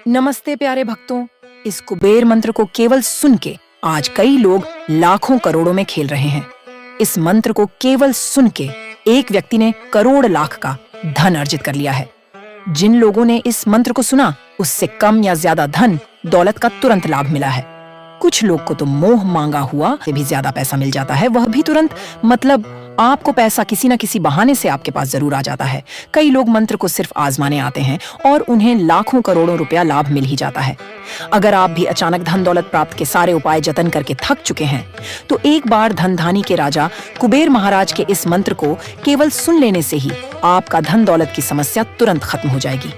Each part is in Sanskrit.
नमस्ते प्यारे भक्तों। इस कुबेर मंत्र को केवल सुन के आज कई लोग लाखों करोड़ों में खेल रहे हैं। इस मंत्र को केवल सुन के एक व्यक्ति ने करोड़ लाख का धन अर्जित कर लिया है। जिन लोगों ने इस मंत्र को सुना उससे कम या ज्यादा धन दौलत का तुरंत लाभ मिला है। कुछ लोग को तो मोह मांगा हुआ से भी ज्यादा पैसा मिल जाता है, वह भी तुरंत। मतलब आपको पैसा किसी न किसी बहाने से आपके पास जरूर आ जाता है। कई लोग मंत्र को सिर्फ आजमाने आते हैं और उन्हें लाखों करोड़ों रुपया लाभ मिल ही जाता है। अगर आप भी अचानक धन दौलत प्राप्त के सारे उपाय जतन करके थक चुके हैं तो एक बार धनधानी के राजा कुबेर महाराज के इस मंत्र को केवल सुन लेने से ही आपका धन दौलत की समस्या तुरंत खत्म हो जाएगी।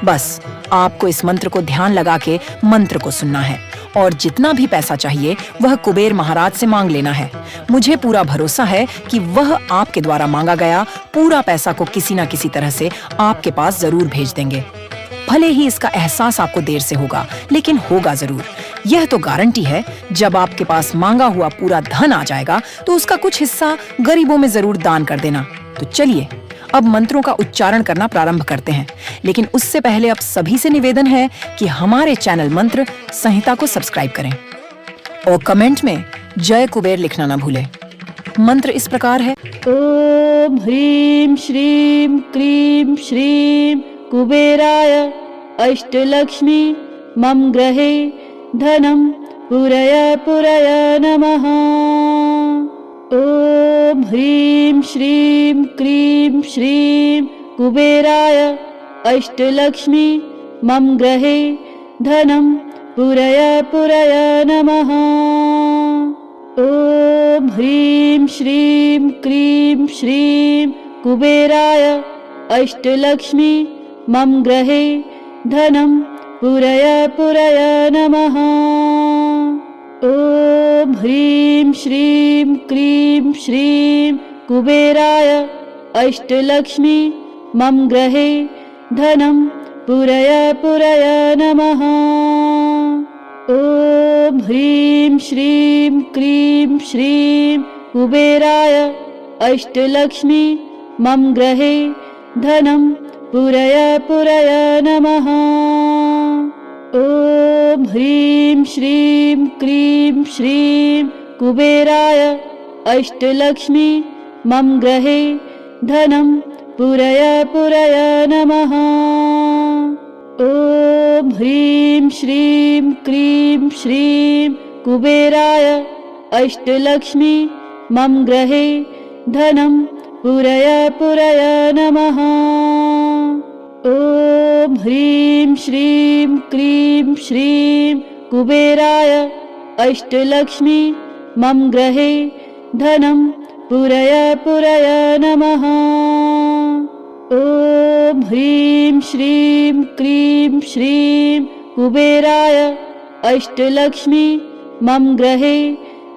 बस आपको इस मंत्र को ध्यान लगा के मंत्र को सुनना है और जितना भी पैसा चाहिए वह कुबेर महाराज से मांग लेना है। मुझे पूरा भरोसा है कि वह आपके द्वारा मांगा गया पूरा पैसा को किसी न किसी तरह से आपके पास जरूर भेज देंगे। भले ही इसका एहसास आपको देर से होगा, लेकिन होगा जरूर। यह तो गारंटी है, जब आपके पास मांगा हुआ पूरा धन आ जाएगा तो उसका कुछ हिस्सा गरीबों में जरूर दान कर देना। तो चलिए अब मंत्रों का उच्चारण करना प्रारंभ करते हैं, लेकिन उससे पहले अब सभी से निवेदन है कि हमारे चैनल मंत्र संहिता को सब्सक्राइब करें और कमेंट में जय कुबेर लिखना न भूलें। मंत्र इस प्रकार है। ओम ह्रीं श्रीं क्रीं श्रीं कुबेराय अष्टलक्ष्मी मम ग्रहे धनं पुरय पुरय नमः। ओम ह्रीं श्रीं क्रीं श्रीं कुबेराय अष्टलक्ष्मी मम ग्रहे धनं पुरय पुरय नमः। ओम ह्रीं श्रीं क्रीं श्रीं कुबेराय अष्टलक्ष्मी मम ग्रहे धनं पुरय पुरय नमः। ओम ह्रीं श्रीं क्रीं श्रीं कुबेराय अष्टलक्ष्मी मम ग्रहे धनं पुरय पुरय नमः। ओम ह्रीं श्रीं क्रीं श्रीं कुबेराय अष्टलक्ष्मी मम ग्रहे धनं पुरय पुरय नमः। ओम ह्रीं श्रीं क्रीं श्रीं कुबेराय अष्टलक्ष्मी मम ग्रहे धनं पुरय पुरय नमः। ओम ह्रीं श्रीं क्रीं श्रीं कुबेराय अष्टलक्ष्मी मम ग्रहे धनं पुरय पुरय नमः। ओम ह्रीं श्रीं क्रीं श्रीं कुबेराय अष्टलक्ष्मी मम ग्रहे धनं पुरय पुरय नमः। ओम ह्रीं श्रीं क्रीं श्रीं कुबेराय अष्टलक्ष्मी मम ग्रहे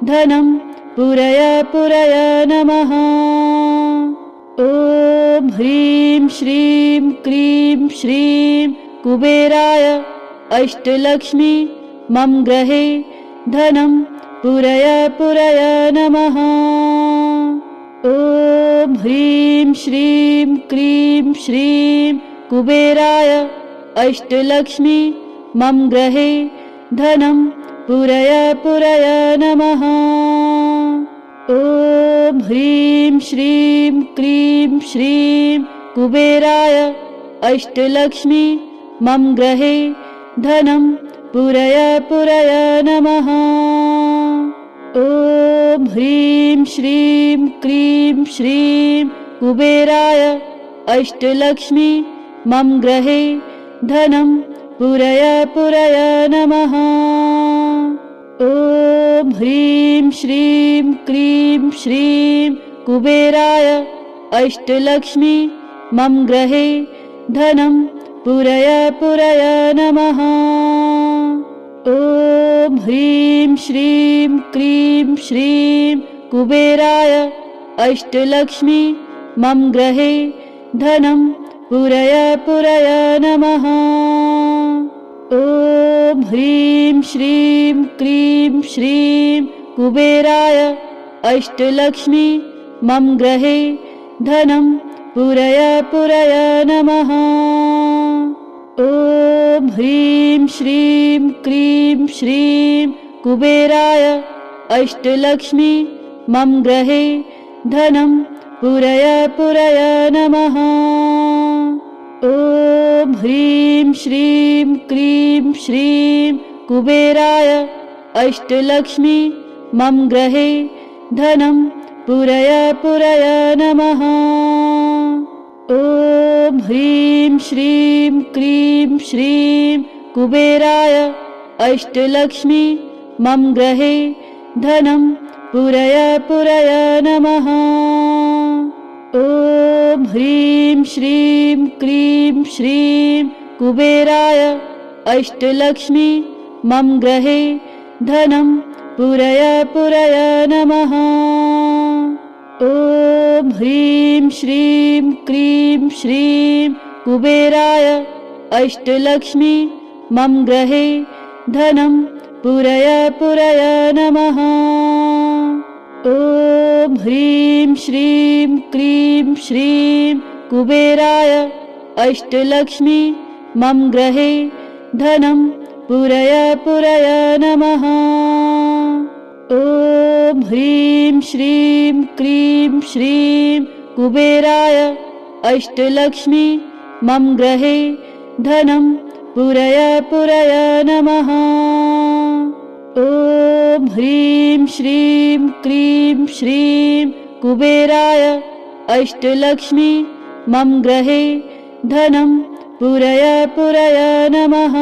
धनं पुरय पुरय नमः। ओम ह्रीं श्रीं क्रीं श्रीं कुबेराय अष्टलक्ष्मी मम ग्रहे धनं पुरय पुरय नमः। ओम ह्रीं श्रीं क्रीं श्रीं कुबेराय अष्टलक्ष्मी मम ग्रहे धनं पुरय पुरय नमः। ओम ह्रीं श्रीं क्रीं श्रीं कुबेराय अष्टलक्ष्मी मम ग्रहे धनं पुरय पुरय नमः। ओम ह्रीं श्रीं क्रीं श्रीं कुबेराय अष्टलक्ष्मी मम ग्रहे धनं पुरय पुरय नमः। ओम ह्रीं श्रीं क्रीं श्रीं कुबेराय अष्टलक्ष्मी मम ग्रहे धनं पुरय पुरय नमः। ओम ह्रीं श्रीं क्रीं श्रीं कुबेराय अष्टलक्ष्मी मम ग्रहे धनं पुरय पुरय नमः। ओम ह्रीं श्रीं क्रीं श्रीं कुबेराय अष्टलक्ष्मी मम ग्रहे धनं पुरय पुरय नमः। ओम ह्रीं श्रीं क्रीं श्रीं कुबेराय अष्टलक्ष्मी मम गृहे धनं पुरय पुरय नमः। ॐ ह्रीं श्रीं क्रीं श्रीं कुबेराय अष्टलक्ष्मी मम गृहे धनं पुरय पुरय नमः। ॐ ह्रीं श्रीं क्रीं श्रीं कुबेराय अष्टलक्ष्मी मम गृहे धनं पुरय पुरय नमः। ॐ ह्रीं श्रीं क्रीं श्रीं कुबेराय अष्टलक्ष्मी मम गृहे धनं पुरय पुरय नमः। ॐ ह्रीं श्रीं क्रीं श्रीं कुबेराय अष्टलक्ष्मी मम गृहे धनं पुरय पुरय नमः। ॐ ह्रीं श्रीं क्रीं श्रीं कुबेराय अष्टलक्ष्मी मम गृहे धनं पुरय पुरय नमः। ॐ ह्रीं श्रीं क्रीं श्रीं कुबेराय अष्टलक्ष्मी मम गृहे धनं पुरय पुरय नमः। ॐ ह्रीं श्रीं क्रीं श्रीं कुबेराय अष्टलक्ष्मी मम गृहे धनं पुरय पुरय नमः।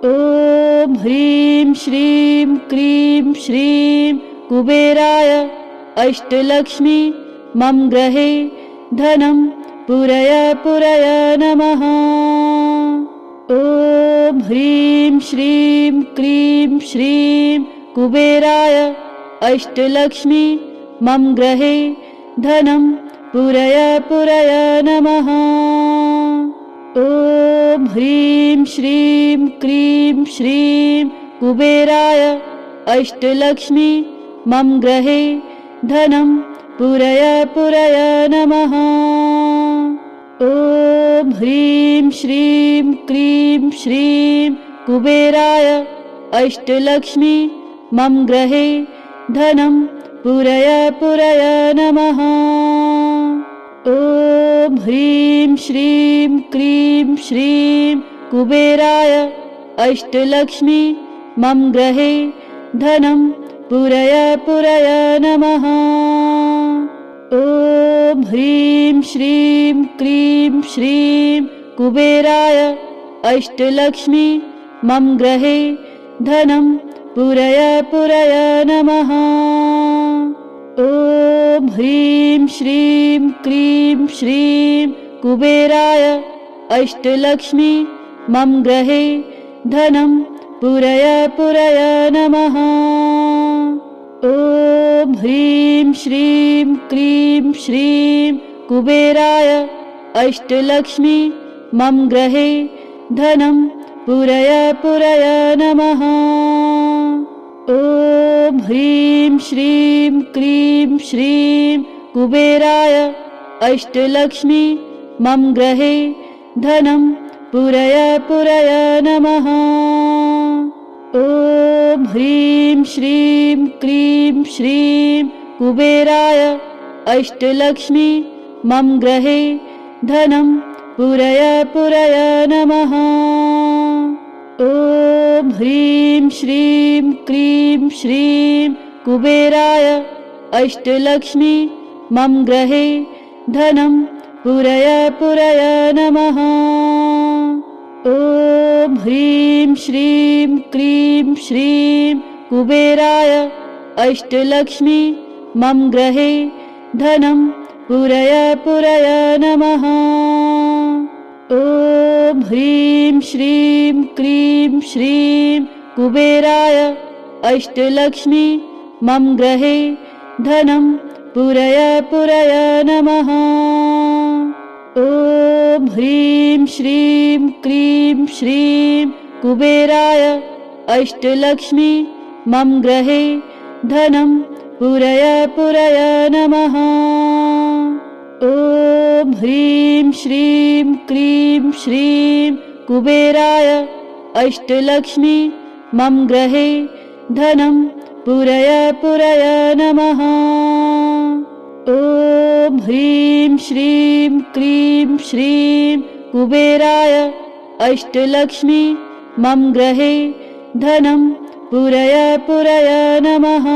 ॐ ह्रीं श्रीं क्रीं श्रीं कुबेराय अष्टलक्ष्मी मम गृहे धनं पुरय पुरय नमः। ॐ ह्रीं श्रीं क्रीं श्रीं कुबेराय अष्टलक्ष्मी मम गृहे धनं पुरय पुरय नमः। ॐ ह्रीं श्रीं क्रीं श्रीं कुबेराय अष्टलक्ष्मी मम गृहे धनं पुरय पुरय नमः। ॐ ह्रीं श्रीं क्रीं श्रीं कुबेराय अष्टलक्ष्मी मम गृहे धनं पुरय पुरय नमः। ॐ ह्रीं श्रीं क्रीं श्रीं कुबेराय अष्टलक्ष्मी मम गृहे धनं पुरय पुरय नमः। ॐ ह्रीं श्रीं क्रीं श्रीं कुबेराय अष्टलक्ष्मी मम गृहे धनं पुरय पुरय नमः। ॐ ह्रीं श्रीं क्रीं श्रीं कुबेराय अष्टलक्ष्मी मम गृहे धनं पुरय पुरय नमः। ॐ ह्रीं श्रीं क्रीं श्रीं कुबेराय अष्टलक्ष्मी मम गृहे धनं पुरय पुरय नमः। ॐ ह्रीं श्रीं क्रीं श्रीं कुबेराय अष्टलक्ष्मी मम गृहे धनं पुरय पुरय नमः। ॐ ह्रीं श्रीं क्रीं श्रीं कुबेराय अष्टलक्ष्मी मम गृहे धनं पुरय पुरय नमः। ॐ ह्रीं श्रीं क्रीं श्रीं कुबेराय अष्टलक्ष्मी मम गृहे धनं पुरय पुरय नमः। ॐ ह्रीं श्रीं क्रीं श्रीं कुबेराय अष्टलक्ष्मी मम गृहे धनं पुरय पुरय नमः। ॐ ह्रीं श्रीं क्रीं श्रीं कुबेराय अष्टलक्ष्मी मम गृहे धनं पुरय पुरय नमः। ॐ ह्रीं श्रीं क्रीं श्रीं कुबेराय अष्टलक्ष्मी मम गृहे धनं पुरय पुरय नमः। ॐ ह्रीं श्रीं क्रीं श्रीं कुबेराय अष्टलक्ष्मी मम गृहे धनं पुरय पुरय नमः। ॐ ह्रीं श्रीं क्रीं श्रीं कुबेराय अष्टलक्ष्मी मम गृहे धनं पुरय पुरय नमः।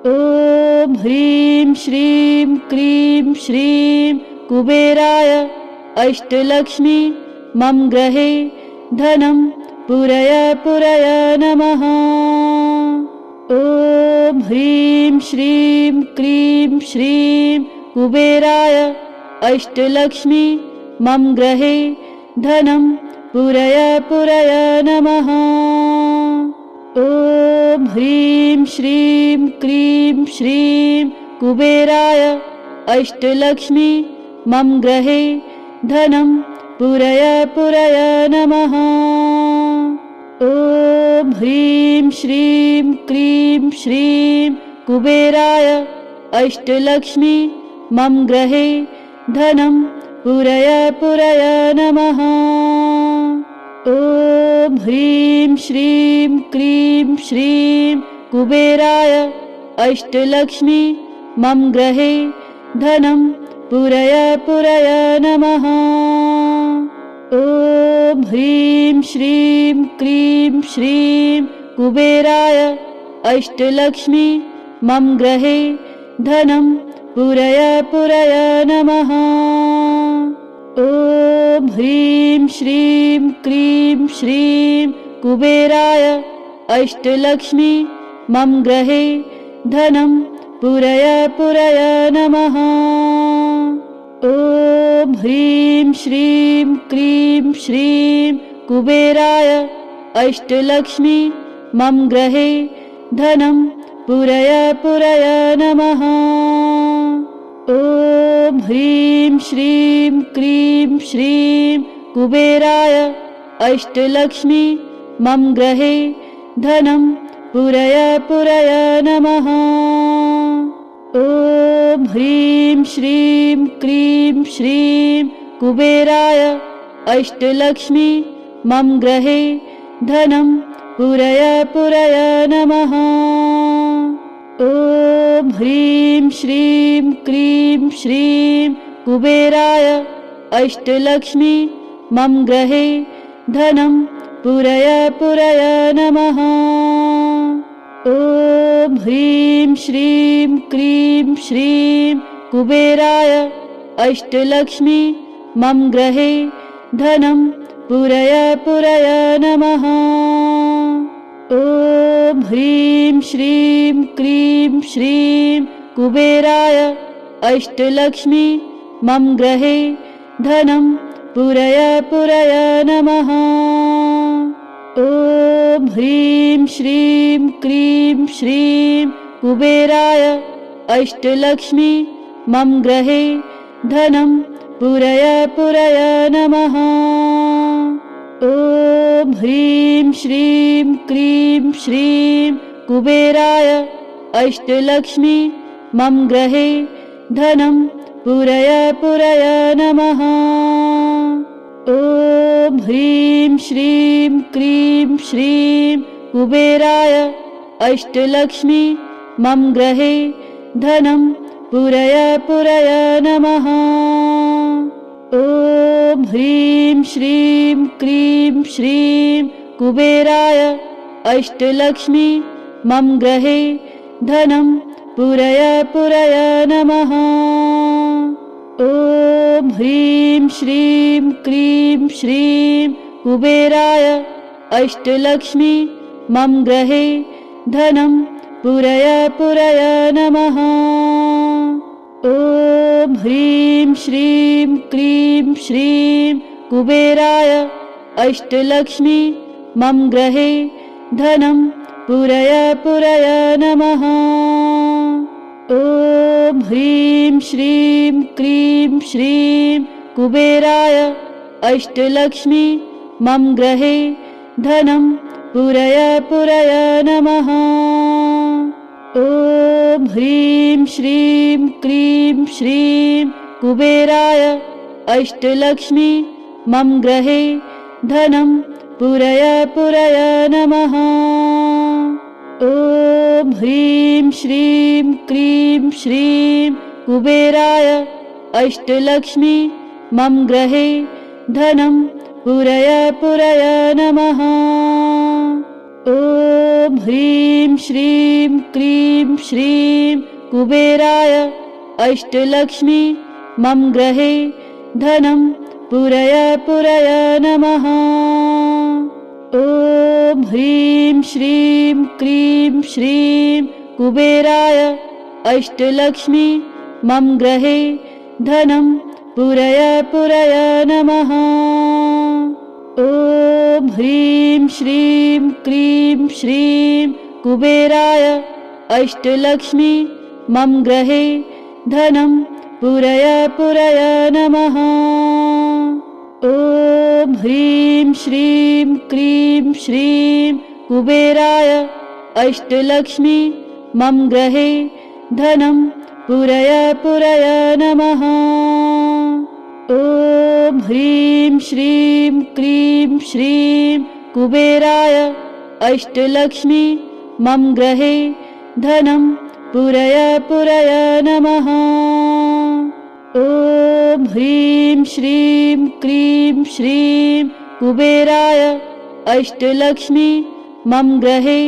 ॐ ह्रीं श्रीं क्रीं श्रीं कुबेराय अष्टलक्ष्मी मम गृहे धनं पुरय पुरय नमः। ॐ ह्रीं श्रीं क्रीं श्रीं कुबेराय अष्टलक्ष्मी मम गृहे धनं पुरय पुरय नमः। ॐ ह्रीं श्रीं क्रीं श्रीं कुबेराय अष्टलक्ष्मी मम गृहे धनं पुरय पुरय नमः। ॐ ह्रीं श्रीं क्रीं श्रीं कुबेराय अष्टलक्ष्मी मम गृहे धनं पुरय पुरय नमः। ॐ ह्रीं श्रीं क्रीं श्रीं कुबेराय अष्टलक्ष्मी मम गृहे धनं पुरय पुरय नमः। ॐ ह्रीं श्रीं क्रीं श्रीं कुबेराय अष्टलक्ष्मी मम गृहे धनं पुरय पुरय नमः। ॐ ह्रीं श्रीं क्रीं श्रीं कुबेराय अष्टलक्ष्मी मम गृहे धनं पुरय पुरय नमः। ॐ ह्रीं श्रीं क्रीं श्रीं कुबेराय अष्टलक्ष्मी मम गृहे धनं पुरय पुरय नमः। ॐ ह्रीं श्रीं क्रीं श्रीं कुबेराय अष्टलक्ष्मी मम गृहे धनं पुरय पुरय नमः। ॐ ह्रीं श्रीं क्रीं श्रीं कुबेराय अष्टलक्ष्मी मम गृहे धनं पुरय पुरय नमः। ॐ ह्रीं श्रीं क्रीं श्रीं कुबेराय अष्टलक्ष्मी मम गृहे धनं पुरय पुरय नमः। ॐ ह्रीं श्रीं क्रीं श्रीं कुबेराय अष्टलक्ष्मी मम गृहे धनं पुरय पुरय नमः। ॐ ह्रीं श्रीं क्रीं श्रीं कुबेराय अष्टलक्ष्मी मम गृहे धनं पुरय पुरय नमः। ॐ ह्रीं श्रीं क्रीं श्रीं कुबेराय अष्टलक्ष्मी मम गृहे धनं पुरय पुरय नमः। ॐ ह्रीं श्रीं क्रीं श्रीं कुबेराय अष्टलक्ष्मी मम गृहे धनं पुरय पुरय नमः। ॐ ह्रीं श्रीं क्रीं श्रीं कुबेराय अष्टलक्ष्मी मम गृहे धनं पुरय पुरय नमः। ॐ ह्रीं श्रीं क्रीं श्रीं कुबेराय अष्टलक्ष्मी मम गृहे धनं पुरय पुरय नमः। ॐ ह्रीं श्रीं क्रीं श्रीं कुबेराय अष्टलक्ष्मी मम गृहे धनं पुरय पुरय नमः। ॐ ह्रीं श्रीं क्रीं श्रीं कुबेराय अष्टलक्ष्मी मम गृहे धनं पुरय पुरय नमः। ॐ ह्रीं श्रीं क्रीं श्रीं कुबेराय अष्टलक्ष्मी मम गृहे धनं पुरय पुरय नमः। ॐ ह्रीं श्रीं क्रीं श्रीं कुबेराय अष्टलक्ष्मी मम गृहे धनं पुरय नमः। ॐ ह्रीं श्रीं क्रीं श्रीं कुबेराय अष्टलक्ष्मी मम गृहे धनं पुरय नमः। ॐ ह्रीं श्रीं क्रीं श्रीं कुबेराय अष्टलक्ष्मी मम गृहे धनं पुरय नमः। ॐ ह्रीं श्रीं क्रीं श्रीं कुबेराय अष्टलक्ष्मी मम गृहे धनं पुरय नमः। ॐ ह्रीं श्रीं क्रीं श्रीं कुबेराय अष्टलक्ष्मी मम गृहे धनं पुरय नमः। ॐ ह्रीं श्रीं क्रीं श्रीं कुबेराय अष्टलक्ष्मी मम गृहे धनं पुरय नमः। ॐ ह्रीं श्रीं क्रीं श्रीं कुबेराय अष्टलक्ष्मी मम गृहे धनं पुरय नमः। ॐ ह्रीं श्रीं क्रीं श्रीं कुबेराय अष्टलक्ष्मी मम गृहे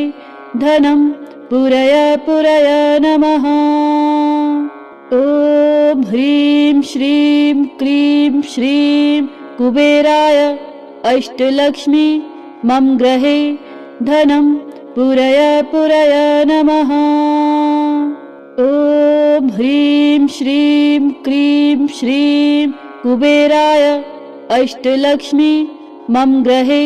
धनं पुरय नमः। ॐ ह्रीं श्रीं क्रीं श्रीं कुबेराय अष्टलक्ष्मी मम गृहे धनं पुरय नमः। ॐ ह्रीं श्रीं क्रीं श्रीं कुबेराय अष्टलक्ष्मी मम गृहे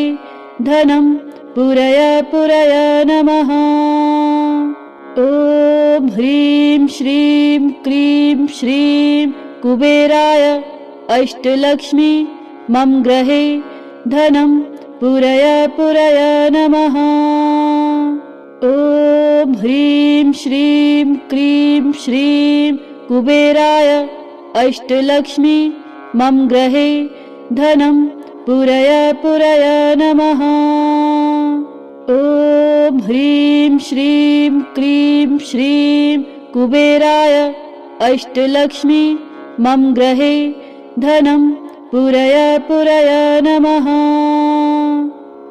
धनं पुरय नमः। ॐ ह्रीं श्रीं क्रीं श्रीं कुबेराय अष्टलक्ष्मी मम गृहे धनं पुरय नमः। ॐ ह्रीं श्रीं क्रीं श्रीं कुबेराय अष्टलक्ष्मी मम गृहे धनं पुरय नमः। ॐ ह्रीं श्रीं क्रीं श्रीं कुबेराय अष्टलक्ष्मी मम गृहे धनं पुरय नमः।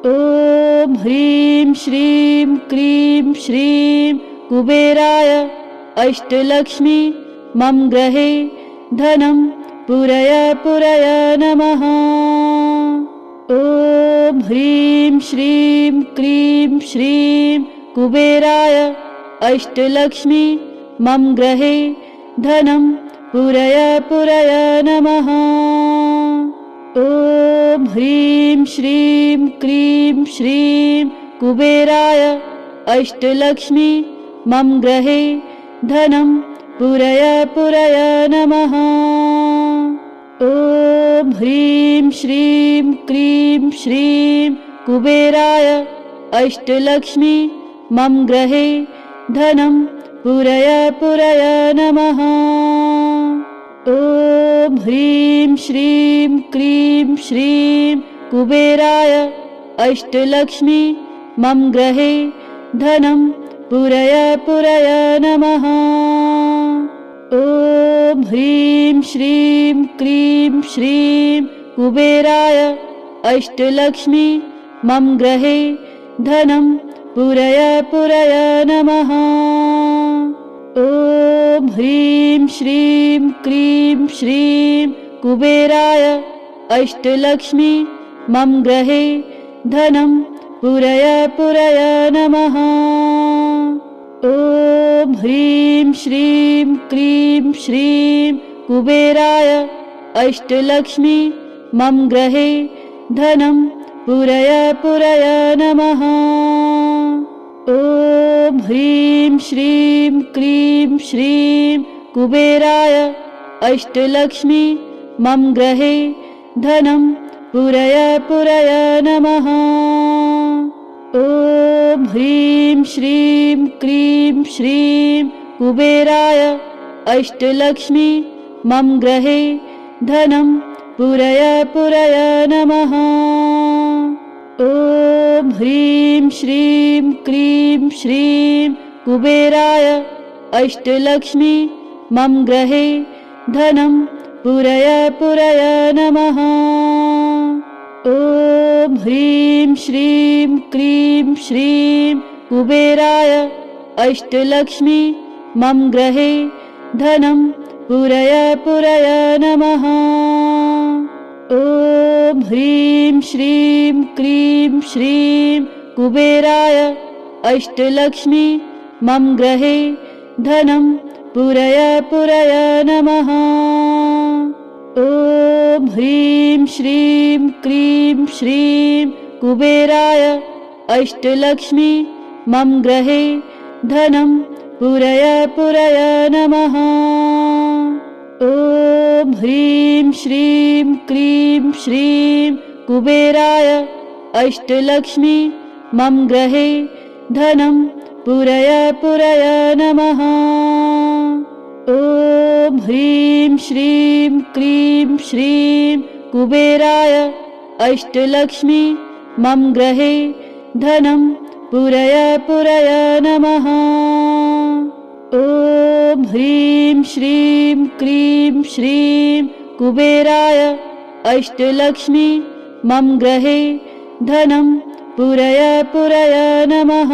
ॐ ह्रीं श्रीं क्रीं श्रीं कुबेराय अष्टलक्ष्मी मम गृहे धनं पुरय नमः। ॐ ह्रीं श्रीं क्रीं श्रीं कुबेराय अष्टलक्ष्मी मम गृहे धनं पुरय नमः। ॐ ह्रीं श्रीं क्रीं श्रीं कुबेराय अष्टलक्ष्मी मम गृहे धनं पुरय नमः। ॐ ह्रीं श्रीं क्रीं श्रीं कुबेराय अष्टलक्ष्मी मम गृहे धनं पुरय नमः। ॐ ह्रीं श्रीं क्रीं श्रीं कुबेराय अष्टलक्ष्मी मम गृहे धनं पुरय नमः। ॐ ह्रीं श्रीं क्रीं श्रीं कुबेराय अष्टलक्ष्मी मम गृहे धनं पुरय नमः। ॐ ह्रीं श्रीं क्रीं श्रीं कुबेराय अष्टलक्ष्मी मम गृहे धनं पुरय नमः। ॐ ह्रीं श्रीं क्रीं श्रीं कुबेराय अष्टलक्ष्मी मम गृहे धनं पुरय नमः। ॐ ह्रीं श्रीं क्रीं श्रीं कुबेराय अष्टलक्ष्मी मम गृहे धनं पुरय नमः। ॐ ह्रीं श्रीं क्रीं श्रीं कुबेराय अष्टलक्ष्मी मम गृहे धनं पूरय नमः। ॐ ह्रीं श्रीं क्रीं श्रीं कुबेराय अष्टलक्ष्मी मम गृहे धनं पूरय नमः। ॐ ह्रीं श्रीं क्रीं श्रीं कुबेराय अष्टलक्ष्मी मम गृहे धनं पूरय नमः। ॐ ह्रीं श्रीं क्रीं श्रीं कुबेराय अष्टलक्ष्मी मम गृहे धनं पूरय नमः। ॐ ह्रीं श्रीं क्रीं श्रीं कुबेराय अष्टलक्ष्मी मम गृहे धनं पूरय नमः। ॐ ह्रीं श्रीं क्रीं श्रीं कुबेराय अष्टलक्ष्मी मम गृहे धनं पूरय नमः। ॐ ह्रीं श्रीं क्रीं श्रीं कुबेराय अष्टलक्ष्मी मम गृहे धनं पूरय नमः। ॐ ह्रीं श्रीं क्रीं श्रीं कुबेराय अष्टलक्ष्मी मम गृहे धनं पूरय नमः।